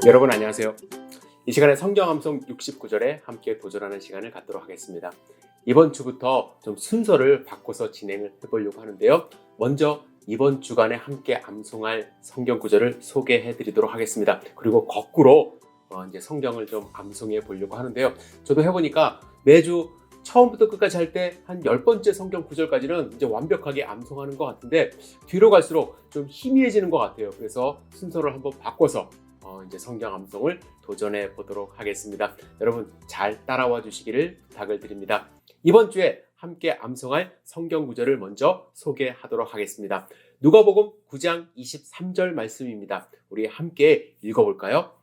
여러분 안녕하세요. 이 시간에 성경 암송 69절에 함께 도전하는 시간을 갖도록 하겠습니다. 이번 주부터 좀 순서를 바꿔서 진행을 해보려고 하는데요. 먼저 이번 주간에 함께 암송할 성경 구절을 소개해 드리도록 하겠습니다. 그리고 거꾸로 이제 성경을 좀 암송해 보려고 하는데요. 저도 해보니까 매주 처음부터 끝까지 할 때 한 10번째 성경 구절까지는 이제 완벽하게 암송하는 것 같은데 뒤로 갈수록 좀 희미해지는 것 같아요. 그래서 순서를 한번 바꿔서 이제 성경 암송을 도전해 보도록 하겠습니다. 여러분 잘 따라와 주시기를 부탁을 드립니다. 이번 주에 함께 암송할 성경 구절을 먼저 소개하도록 하겠습니다. 누가복음 9장 23절 말씀입니다. 우리 함께 읽어볼까요?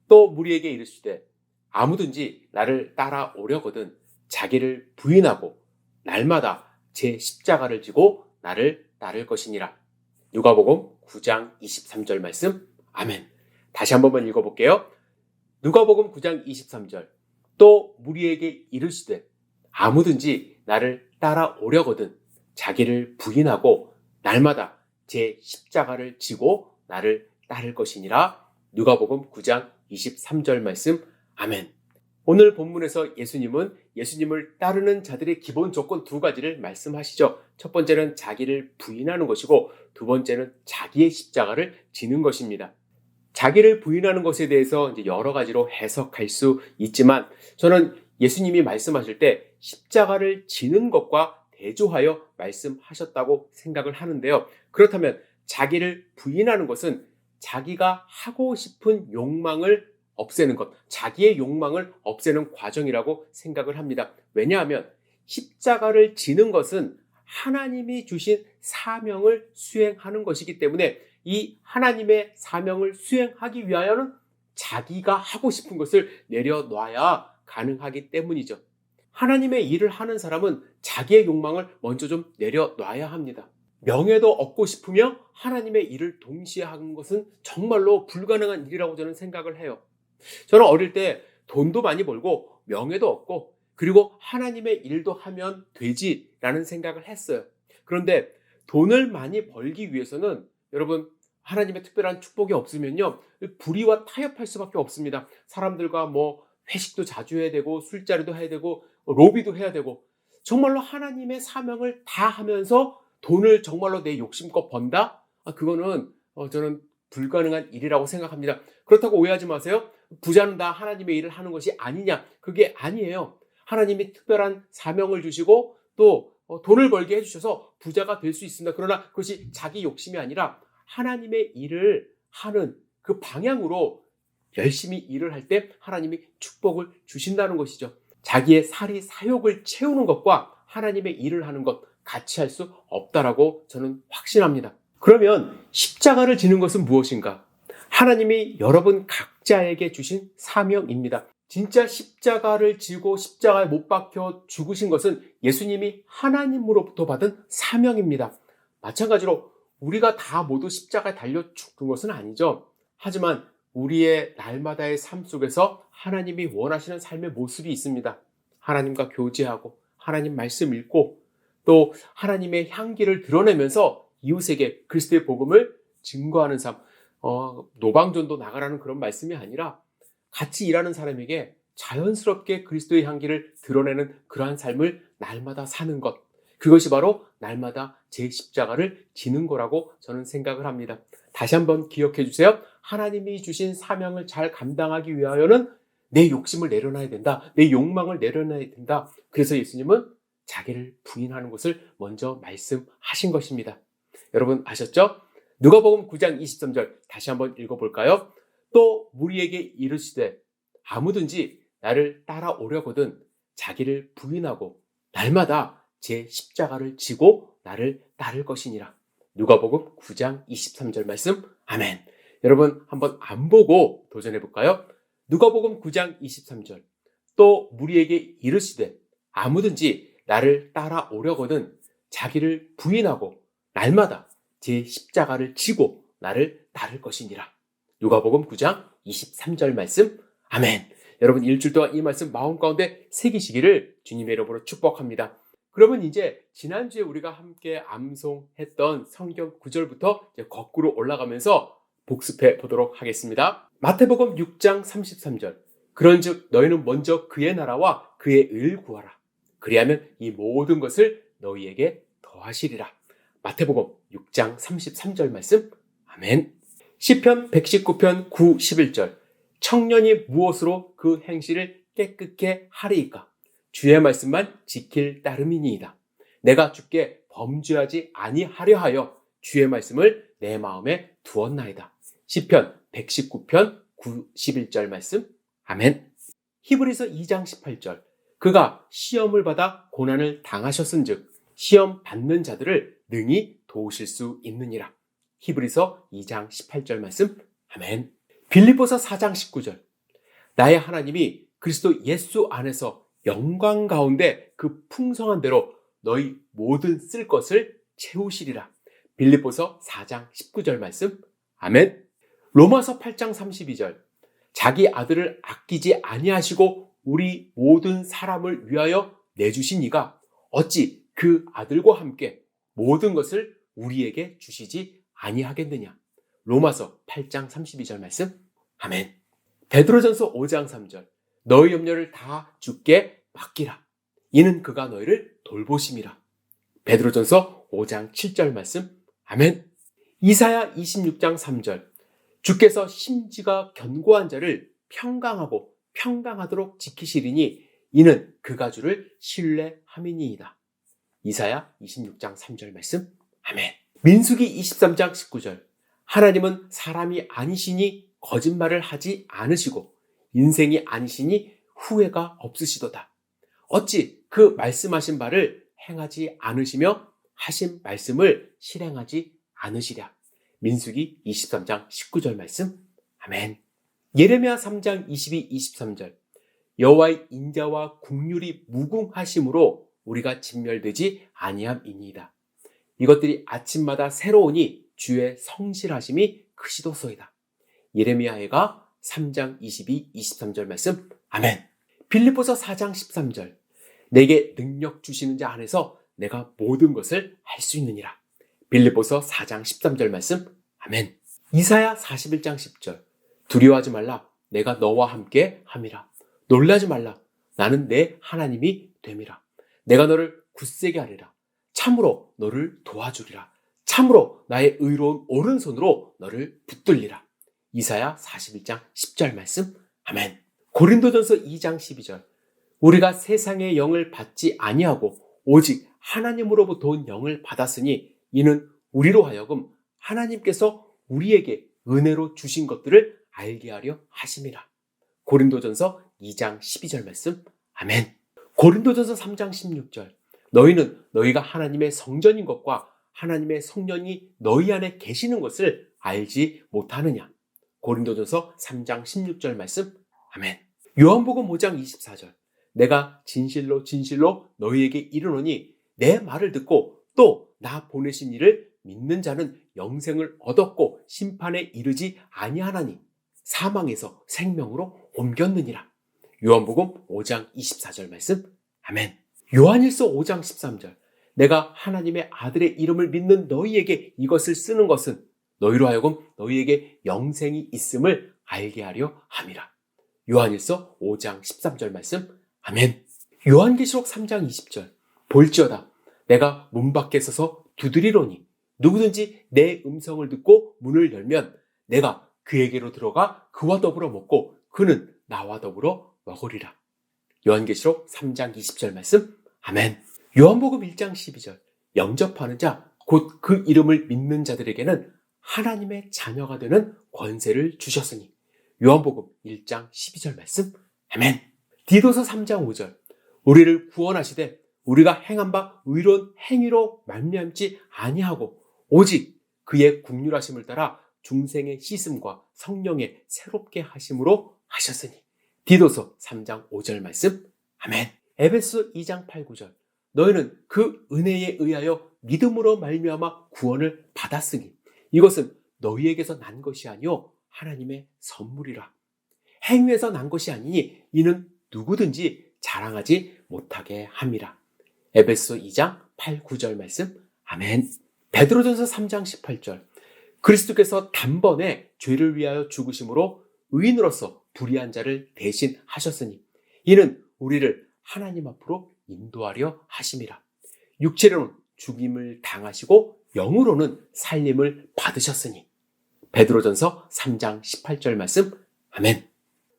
또 무리에게 이르시되 아무든지 나를 따라오려거든 자기를 부인하고 날마다 제 십자가를 지고 나를 따를 것이니라. 누가복음 9장 23절 말씀. 아멘. 다시 한 번만 읽어볼게요. 누가복음 9장 23절. 또 무리에게 이르시되 아무든지 나를 따라오려거든 자기를 부인하고 날마다 제 십자가를 지고 나를 따를 것이니라. 누가복음 9장 23절 말씀. 아멘. 오늘 본문에서 예수님을 따르는 자들의 기본 조건 두 가지를 말씀하시죠. 첫 번째는 자기를 부인하는 것이고 두 번째는 자기의 십자가를 지는 것입니다. 자기를 부인하는 것에 대해서 이제 여러 가지로 해석할 수 있지만 저는 예수님이 말씀하실 때 십자가를 지는 것과 대조하여 말씀하셨다고 생각을 하는데요. 그렇다면 자기를 부인하는 것은 자기가 하고 싶은 욕망을 없애는 것, 자기의 욕망을 없애는 과정이라고 생각을 합니다. 왜냐하면 십자가를 지는 것은 하나님이 주신 사명을 수행하는 것이기 때문에 이 하나님의 사명을 수행하기 위하여는 자기가 하고 싶은 것을 내려놔야 가능하기 때문이죠. 하나님의 일을 하는 사람은 자기의 욕망을 먼저 좀 내려놔야 합니다. 명예도 얻고 싶으며 하나님의 일을 동시에 하는 것은 정말로 불가능한 일이라고 저는 생각을 해요. 저는 어릴 때 돈도 많이 벌고 명예도 얻고 그리고 하나님의 일도 하면 되지라는 생각을 했어요. 그런데 돈을 많이 벌기 위해서는 여러분 하나님의 특별한 축복이 없으면요 불의와 타협할 수밖에 없습니다. 사람들과 회식도 자주 해야 되고 술자리도 해야 되고 로비도 해야 되고 정말로 하나님의 사명을 다 하면서 돈을 정말로 내 욕심껏 번다? 그거는 저는 불가능한 일이라고 생각합니다. 그렇다고 오해하지 마세요. 부자는 다 하나님의 일을 하는 것이 아니냐? 그게 아니에요. 하나님이 특별한 사명을 주시고 또 돈을 벌게 해주셔서 부자가 될 수 있습니다. 그러나 그것이 자기 욕심이 아니라 하나님의 일을 하는 그 방향으로 열심히 일을 할 때 하나님이 축복을 주신다는 것이죠. 자기의 사리 사욕을 채우는 것과 하나님의 일을 하는 것 같이 할 수 없다라고 저는 확신합니다. 그러면 십자가를 지는 것은 무엇인가? 하나님이 여러분 각자에게 주신 사명입니다. 진짜 십자가를 지고 십자가에 못 박혀 죽으신 것은 예수님이 하나님으로부터 받은 사명입니다. 마찬가지로 우리가 다 모두 십자가에 달려 죽은 것은 아니죠. 하지만 우리의 날마다의 삶 속에서 하나님이 원하시는 삶의 모습이 있습니다. 하나님과 교제하고 하나님 말씀 읽고 또 하나님의 향기를 드러내면서 이웃에게 그리스도의 복음을 증거하는 삶. 노방전도 나가라는 그런 말씀이 아니라 같이 일하는 사람에게 자연스럽게 그리스도의 향기를 드러내는 그러한 삶을 날마다 사는 것. 그것이 바로 날마다 제 십자가를 지는 거라고 저는 생각을 합니다. 다시 한번 기억해 주세요. 하나님이 주신 사명을 잘 감당하기 위하여는 내 욕심을 내려놔야 된다. 내 욕망을 내려놔야 된다. 그래서 예수님은 자기를 부인하는 것을 먼저 말씀하신 것입니다. 여러분 아셨죠? 누가복음 9장 23절 다시 한번 읽어볼까요? 또 무리에게 이르시되 아무든지 나를 따라오려거든 자기를 부인하고 날마다 제 십자가를 지고 나를 따를 것이니라. 누가복음 9장 23절 말씀. 아멘. 여러분 한번 안 보고 도전해볼까요? 누가복음 9장 23절. 또 무리에게 이르시되 아무든지 나를 따라오려거든 자기를 부인하고 날마다 제 십자가를 지고 나를 따를 것이니라. 누가복음 9장 23절 말씀. 아멘. 여러분 일주일 동안 이 말씀 마음 가운데 새기시기를 주님의 이름으로 축복합니다. 그러면 이제 지난주에 우리가 함께 암송했던 성경 구절부터 이제 거꾸로 올라가면서 복습해 보도록 하겠습니다. 마태복음 6장 33절. 그런즉 너희는 먼저 그의 나라와 그의 의를 구하라. 그리하면 이 모든 것을 너희에게 더하시리라. 마태복음 6장 33절 말씀. 아멘. 시편 119편 9, 11절. 청년이 무엇으로 그 행실을 깨끗게 하리이까? 주의 말씀만 지킬 따름이니이다. 내가 주께 범죄하지 아니하려 하여 주의 말씀을 내 마음에 두었나이다. 시편 119편 9, 11절 말씀. 아멘. 히브리서 2장 18절. 그가 시험을 받아 고난을 당하셨은즉 시험 받는 자들을 능히 도우실 수 있느니라. 히브리서 2장 18절 말씀. 아멘. 빌립보서 4장 19절. 나의 하나님이 그리스도 예수 안에서 영광 가운데 그 풍성한 대로 너희 모든 쓸 것을 채우시리라. 빌립보서 4장 19절 말씀. 아멘. 로마서 8장 32절. 자기 아들을 아끼지 아니하시고 우리 모든 사람을 위하여 내주신 이가 어찌 그 아들과 함께 모든 것을 우리에게 주시지 아니하겠느냐. 로마서 8장 32절 말씀. 아멘. 베드로전서 5장 3절. 너희 염려를 다 주께 맡기라. 이는 그가 너희를 돌보심이라. 베드로전서 5장 7절 말씀. 아멘. 이사야 26장 3절. 주께서 심지가 견고한 자를 평강하고 평강하도록 지키시리니 이는 그가 주를 신뢰함이니이다. 이사야 26장 3절 말씀. 아멘. 민수기 23장 19절. 하나님은 사람이 아니시니 거짓말을 하지 않으시고 인생이 아니시니 후회가 없으시도다. 어찌 그 말씀하신 바를 행하지 않으시며 하신 말씀을 실행하지 않으시랴. 민수기 23장 19절 말씀. 아멘. 예레미야 3장 22, 23절. 여호와의 인자와 긍휼이 무궁하심으로 우리가 진멸되지 아니함이니이다. 이것들이 아침마다 새로우니 주의 성실하심이 크시도소이다. 예레미야가 3장 22, 23절 말씀. 아멘. 빌립보서 4장 13절. 내게 능력 주시는 자 안에서 내가 모든 것을 할 수 있느니라. 빌립보서 4장 13절 말씀. 아멘. 이사야 41장 10절. 두려워하지 말라. 내가 너와 함께 함이라. 놀라지 말라. 나는 내 하나님이 됨이라. 내가 너를 굳세게 하리라. 참으로 너를 도와주리라. 참으로 나의 의로운 오른손으로 너를 붙들리라. 이사야 41장 10절 말씀. 아멘. 고린도전서 2장 12절. 우리가 세상의 영을 받지 아니하고 오직 하나님으로부터 온 영을 받았으니 이는 우리로 하여금 하나님께서 우리에게 은혜로 주신 것들을 알게 하려 하심이라. 고린도전서 2장 12절 말씀. 아멘. 고린도전서 3장 16절. 너희는 너희가 하나님의 성전인 것과 하나님의 성령이 너희 안에 계시는 것을 알지 못하느냐. 고린도전서 3장 16절 말씀. 아멘. 요한복음 5장 24절. 내가 진실로 진실로 너희에게 이르노니 내 말을 듣고 또 나 보내신 이를 믿는 자는 영생을 얻었고 심판에 이르지 아니하나니 사망에서 생명으로 옮겼느니라. 요한복음 5장 24절 말씀. 아멘. 요한일서 5장 13절. 내가 하나님의 아들의 이름을 믿는 너희에게 이것을 쓰는 것은 너희로 하여금 너희에게 영생이 있음을 알게 하려 함이라. 요한일서 5장 13절 말씀. 아멘. 요한계시록 3장 20절. 볼지어다 내가 문 밖에 서서 두드리노니 누구든지 내 음성을 듣고 문을 열면 내가 그에게로 들어가 그와 더불어 먹고 그는 나와 더불어 먹으리라. 요한계시록 3장 20절 말씀. 아멘. 요한복음 1장 12절. 영접하는 자 곧 그 이름을 믿는 자들에게는 하나님의 자녀가 되는 권세를 주셨으니. 요한복음 1장 12절 말씀. 아멘. 디도서 3장 5절. 우리를 구원하시되 우리가 행한 바 의로운 행위로 말미암지 아니하고 오직 그의 긍휼하심을 따라 중생의 씻음과 성령의 새롭게 하심으로 하셨으니. 디도서 3장 5절 말씀. 아멘. 에베소 2장 8, 9절. 너희는 그 은혜에 의하여 믿음으로 말미암아 구원을 받았으니 이것은 너희에게서 난 것이 아니요 하나님의 선물이라. 행위에서 난 것이 아니니 이는 누구든지 자랑하지 못하게 함이라. 에베소 2장 8, 9절 말씀. 아멘. 베드로전서 3장 18절. 그리스도께서 단번에 죄를 위하여 죽으심으로 의인으로서 불의한 자를 대신하셨으니 이는 우리를 하나님 앞으로 인도하려 하심이라. 육체로는 죽임을 당하시고 영으로는 살림을 받으셨으니. 베드로전서 3장 18절 말씀. 아멘.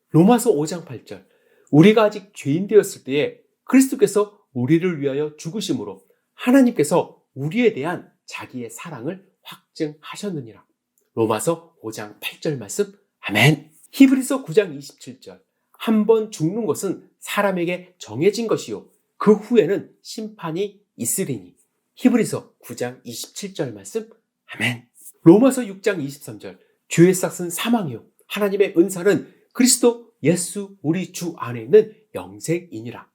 로마서 5장 8절. 우리가 아직 죄인 되었을 때에 그리스도께서 우리를 위하여 죽으심으로 하나님께서 우리에 대한 자기의 사랑을 확증하셨느니라. 로마서 5장 8절 말씀. 아멘. 히브리서 9장 27절. 한 번 죽는 것은 사람에게 정해진 것이요 그 후에는 심판이 있으리니. 히브리서 9장 27절 말씀. 아멘. 로마서 6장 23절. 죄의 삭은 사망이요 하나님의 은사는 그리스도 예수 우리 주 안에 있는 영생이니라.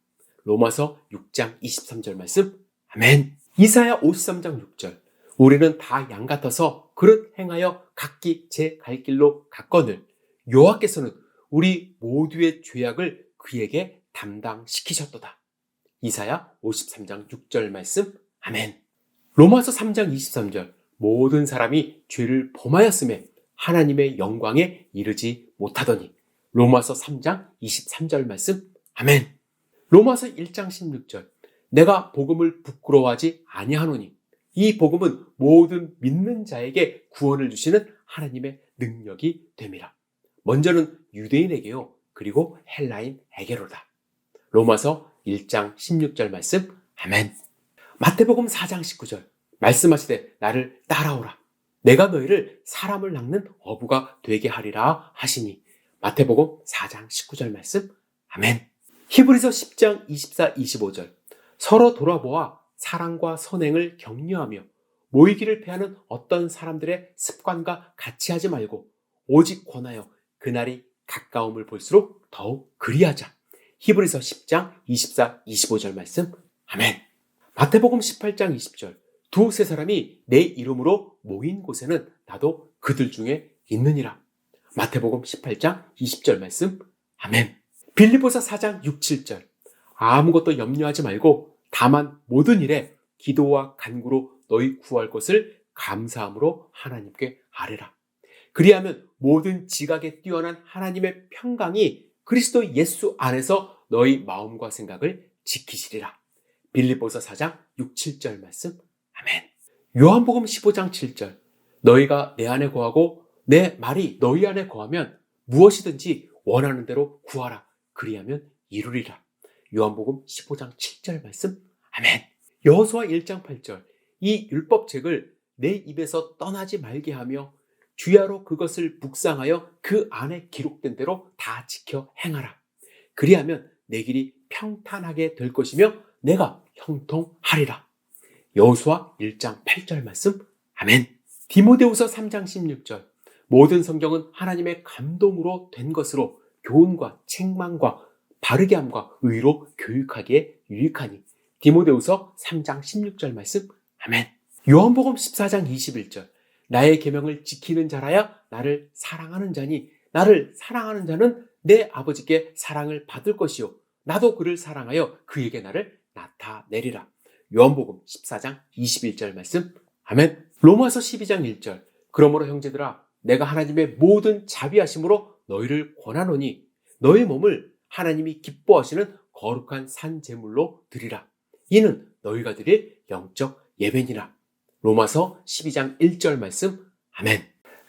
로마서 6장 23절 말씀. 아멘. 이사야 53장 6절. 우리는 다 양 같아서 그릇 행하여 각기 제 갈 길로 갔거늘 여호와께서는 우리 모두의 죄악을 그에게 담당시키셨도다. 이사야 53장 6절 말씀. 아멘. 로마서 3장 23절. 모든 사람이 죄를 범하였음에 하나님의 영광에 이르지 못하더니. 로마서 3장 23절 말씀. 아멘. 로마서 1장 16절. 내가 복음을 부끄러워하지 아니하노니 이 복음은 모든 믿는 자에게 구원을 주시는 하나님의 능력이 됨이라. 먼저는 유대인에게요 그리고 헬라인에게로다. 로마서 1장 16절 말씀. 아멘. 마태복음 4장 19절. 말씀하시되 나를 따라오라. 내가 너희를 사람을 낚는 어부가 되게 하리라 하시니. 마태복음 4장 19절 말씀. 아멘. 히브리서 10장 24, 25절. 서로 돌아보아 사랑과 선행을 격려하며 모이기를 패하는 어떤 사람들의 습관과 같이 하지 말고 오직 권하여 그날이 가까움을 볼수록 더욱 그리하자. 히브리서 10장 24, 25절 말씀. 아멘. 마태복음 18장 20절. 두세 사람이 내 이름으로 모인 곳에는 나도 그들 중에 있느니라. 마태복음 18장 20절 말씀. 아멘. 빌립보서 4장 6, 7절. 아무것도 염려하지 말고 다만 모든 일에 기도와 간구로 너희 구할 것을 감사함으로 하나님께 아뢰라. 그리하면 모든 지각에 뛰어난 하나님의 평강이 그리스도 예수 안에서 너희 마음과 생각을 지키시리라. 빌립보서 4장 6, 7절 말씀. 아멘. 요한복음 15장 7절. 너희가 내 안에 거하고 내 말이 너희 안에 거하면 무엇이든지 원하는 대로 구하라. 그리하면 이루리라. 요한복음 15장 7절 말씀. 아멘. 여호수아 1장 8절. 이 율법책을 내 입에서 떠나지 말게 하며 주야로 그것을 묵상하여 그 안에 기록된 대로 다 지켜 행하라. 그리하면 내 길이 평탄하게 될 것이며 내가 형통하리라. 여호수아 1장 8절 말씀. 아멘. 디모데후서 3장 16절. 모든 성경은 하나님의 감동으로 된 것으로 교훈과 책망과 바르게 함과 의로 교육하기에 유익하니. 디모데후서 3장 16절 말씀. 아멘. 요한복음 14장 21절. 나의 계명을 지키는 자라야 나를 사랑하는 자니 나를 사랑하는 자는 내 아버지께 사랑을 받을 것이요 나도 그를 사랑하여 그에게 나를 나타내리라. 요한복음 14장 21절 말씀. 아멘. 로마서 12장 1절. 그러므로 형제들아 내가 하나님의 모든 자비하심으로 너희를 권하노니 너희 몸을 하나님이 기뻐하시는 거룩한 산 제물로 드리라. 이는 너희가 드릴 영적 예배니라. 로마서 12장 1절 말씀. 아멘.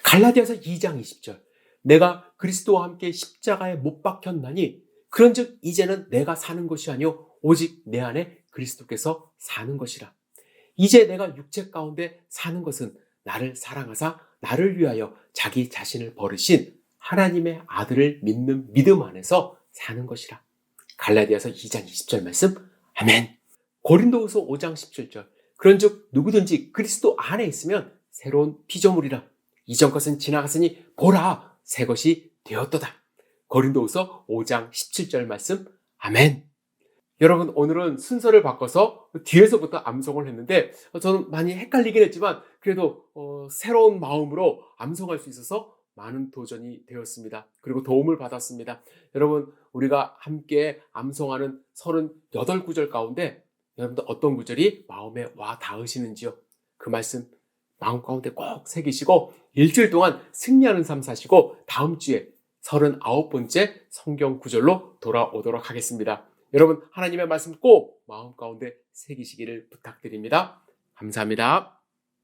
갈라디아서 2장 20절. 내가 그리스도와 함께 십자가에 못 박혔나니 그런즉 이제는 내가 사는 것이 아니요 오직 내 안에 그리스도께서 사는 것이라. 이제 내가 육체 가운데 사는 것은 나를 사랑하사 나를 위하여 자기 자신을 버리신 하나님의 아들을 믿는 믿음 안에서 사는 것이라. 갈라디아서 2장 20절 말씀. 아멘. 고린도후서 5장 17절. 그런즉 누구든지 그리스도 안에 있으면 새로운 피조물이라. 이전 것은 지나갔으니 보라 새 것이 되었도다. 고린도후서 5장 17절 말씀. 아멘. 여러분 오늘은 순서를 바꿔서 뒤에서부터 암송을 했는데 저는 많이 헷갈리긴 했지만 그래도 새로운 마음으로 암송할 수 있어서 많은 도전이 되었습니다. 그리고 도움을 받았습니다. 여러분 우리가 함께 암송하는 38구절 가운데 여러분들 어떤 구절이 마음에 와 닿으시는지요? 그 말씀 마음 가운데 꼭 새기시고 일주일 동안 승리하는 삶 사시고 다음 주에 39번째 성경 구절로 돌아오도록 하겠습니다. 여러분 하나님의 말씀 꼭 마음 가운데 새기시기를 부탁드립니다. 감사합니다.